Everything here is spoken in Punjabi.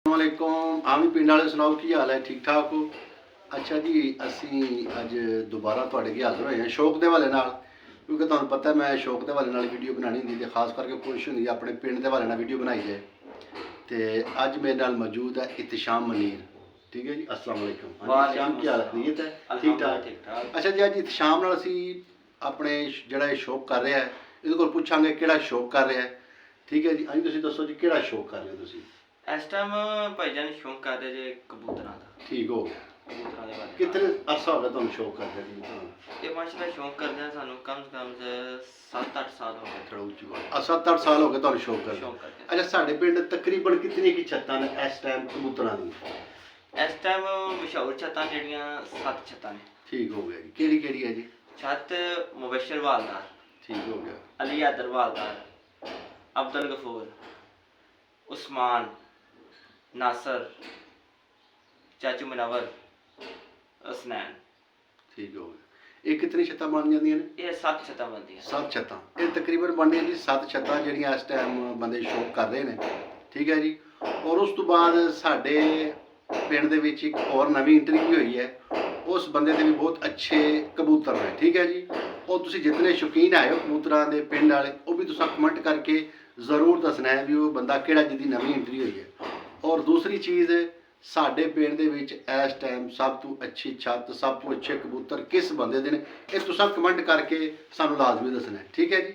ਵਾਲੇਕੁਮ ਆਮੀ ਪਿੰਡ ਵਾਲੇ ਸੁਣਾਓ ਕੀ ਹਾਲ ਹੈ ਠੀਕ ਠਾਕ ਹੋ। ਅੱਛਾ ਜੀ ਅਸੀਂ ਅੱਜ ਦੁਬਾਰਾ ਤੁਹਾਡੇ ਅੱਗੇ ਹਾਜ਼ਰ ਹੋਏ ਹਾਂ ਸ਼ੌਕ ਦੇ ਹਵਾਲੇ ਨਾਲ, ਕਿਉਂਕਿ ਤੁਹਾਨੂੰ ਪਤਾ ਮੈਂ ਸ਼ੌਕ ਦੇ ਹਵਾਲੇ ਨਾਲ ਵੀਡੀਓ ਬਣਾਉਣੀ ਹੁੰਦੀ ਤੇ ਖਾਸ ਕਰਕੇ ਕੋਸ਼ਿਸ਼ ਹੁੰਦੀ ਹੈ ਆਪਣੇ ਪਿੰਡ ਦੇ ਹਵਾਲੇ ਨਾਲ ਵੀਡੀਓ ਬਣਾਈ ਜਾਏ। ਤੇ ਅੱਜ ਮੇਰੇ ਨਾਲ ਮੌਜੂਦ ਹੈ ਇਤਸ਼ਾਮ ਮਨੀਰ। ਠੀਕ ਹੈ ਜੀ, अस्सलाम वालेकुम। ਇਤਸ਼ਾਮ ਕੀ ਹਾਲ ਹੈ? ਠੀਕ ਠਾਕ। ਅੱਛਾ ਜੀ, ਅੱਜ ਇਤਸ਼ਾਮ ਨਾਲ ਅਸੀਂ ਆਪਣੇ ਜਿਹੜਾ ਇਹ ਸ਼ੌਕ ਕਰ ਰਿਹਾ ਹੈ ਇਹਦੇ ਕੋਲ ਪੁੱਛਾਂਗੇ ਕਿਹੜਾ ਸ਼ੌਕ ਕਰ ਰਿਹਾ ਹੈ। ਠੀਕ ਹੈ ਜੀ, ਅੱਜ ਤੁਸੀਂ ਦੱਸੋ ਜੀ ਕਿਹੜਾ ਸ਼ੌਕ ਕਰ ਰਹੇ ਹੋ ਤੁਸੀਂ? ਇਸ ਟਾਈਮ ਭਾਈਜਾਨ ਸ਼ੌਂਕ ਕਰਦੇ ਜੇ ਕਬੂਤਰਾਂ ਦਾ। ਠੀਕ ਹੋ ਗਿਆ। ਕਬੂਤਰਾਂ ਦੇ ਬਾਰੇ ਕਿਤਨੇ ਅਰਸਾ ਹੋ ਗਿਆ ਤੁਹਾਨੂੰ ਸ਼ੌਕ ਕਰਦੇ ਜੀ? ਇਹ ਮਾਸ਼ਾਅੱਲਾ ਸ਼ੌਂਕ ਕਰਦੇ ਆ ਸਾਨੂੰ ਕਮ ਸੇ ਕਮ 7-8 ਸਾਲ ਹੋ ਗਏ। ਥੋੜਾ ਉੱਚੀ ਬੋਲ। 7-8 ਸਾਲ ਹੋ ਗਏ ਤੁਹਾਨੂੰ ਸ਼ੌਕ ਕਰਦੇ? ਸ਼ੌਂਕ ਕਰਦੇ। ਅੱਛਾ, ਸਾਡੇ ਪਿੰਡ ਤਕਰੀਬਨ ਕਿਤਨੀ ਕੀ ਛੱਤਾਂ ਨੇ ਇਸ ਟਾਈਮ ਕਬੂਤਰਾਂ ਦੀ? ਇਸ ਟਾਈਮ ਮਸ਼ਹੂਰ ਛੱਤਾਂ ਜਿਹੜੀਆਂ 7 ਛੱਤਾਂ ਨੇ। ਠੀਕ ਹੋ ਗਿਆ ਜੀ। ਕਿਹੜੀ ਕਿਹੜੀ ਹੈ ਜੀ? ਛੱਤ ਮੁਬਸ਼ਰ ਵਾਲਦਾਰ, ਠੀਕ ਹੋ ਗਿਆ। ਅਲੀ ਆਦਰ ਵਾਲਦਾਰ, ਅਬਦੁਲ ਗਫੂਰ, ਉਸਮਾਨ, नासर, चाचू मुनव्वर, हसनैन। ठीक हो गया। ये कितनी छत्तां बन जांदियां ने? ये 7 छत्तां बनदियां। 7 छत्तां ये तकरीबन बनदियां जी 7 छत्तां ਜਿਹੜੀਆਂ ਇਸ ਟਾਈਮ ਬੰਦੇ ਸ਼ੌਕ ਕਰ ਰਹੇ ਨੇ। ਠੀਕ ਹੈ ਜੀ। ਔਰ ਉਸ ਤੋਂ ਬਾਅਦ ਸਾਡੇ ਪਿੰਡ ਦੇ ਵਿੱਚ ਇੱਕ ਹੋਰ ਨਵੀਂ ਇੰਟਰਵਿਊ ਹੋਈ ਹੈ, ਉਸ ਬੰਦੇ ਦੇ ਵੀ ਬਹੁਤ ਅੱਛੇ ਕਬੂਤਰ ਨੇ। ਠੀਕ ਹੈ ਜੀ। ਉਹ ਤੁਸੀਂ ਜਿਤਨੇ ਸ਼ੌਕੀਨ ਆਏ ਹੋ ਕਬੂਤਰਾਂ ਦੇ ਪਿੰਡ ਵਾਲੇ ਉਹ ਵੀ ਤੁਸੀਂ ਕਮੈਂਟ ਕਰਕੇ ਜ਼ਰੂਰ ਦੱਸਣਾ ਹੈ ਵੀ ਉਹ ਬੰਦਾ ਕਿਹੜਾ ਜਿਹਦੀ ਨਵੀਂ ਇੰਟਰਵਿਊ ਹੋਈ ਹੈ। ਔਰ ਦੂਸਰੀ ਚੀਜ਼ ਸਾਡੇ ਪਿੰਡ ਦੇ ਵਿੱਚ ਇਸ ਟਾਈਮ ਸਭ ਤੋਂ ਅੱਛੀ ਛੱਤ ਸਭ ਤੋਂ ਅੱਛੇ ਕਬੂਤਰ ਕਿਸ ਬੰਦੇ ਦੇ ਨੇ ਇਹ ਤੁਸੀਂ ਕਮੈਂਟ ਕਰਕੇ ਸਾਨੂੰ ਲਾਜ਼ਮੀ ਦੱਸਣਾ ਹੈ। ਠੀਕ ਹੈ ਜੀ।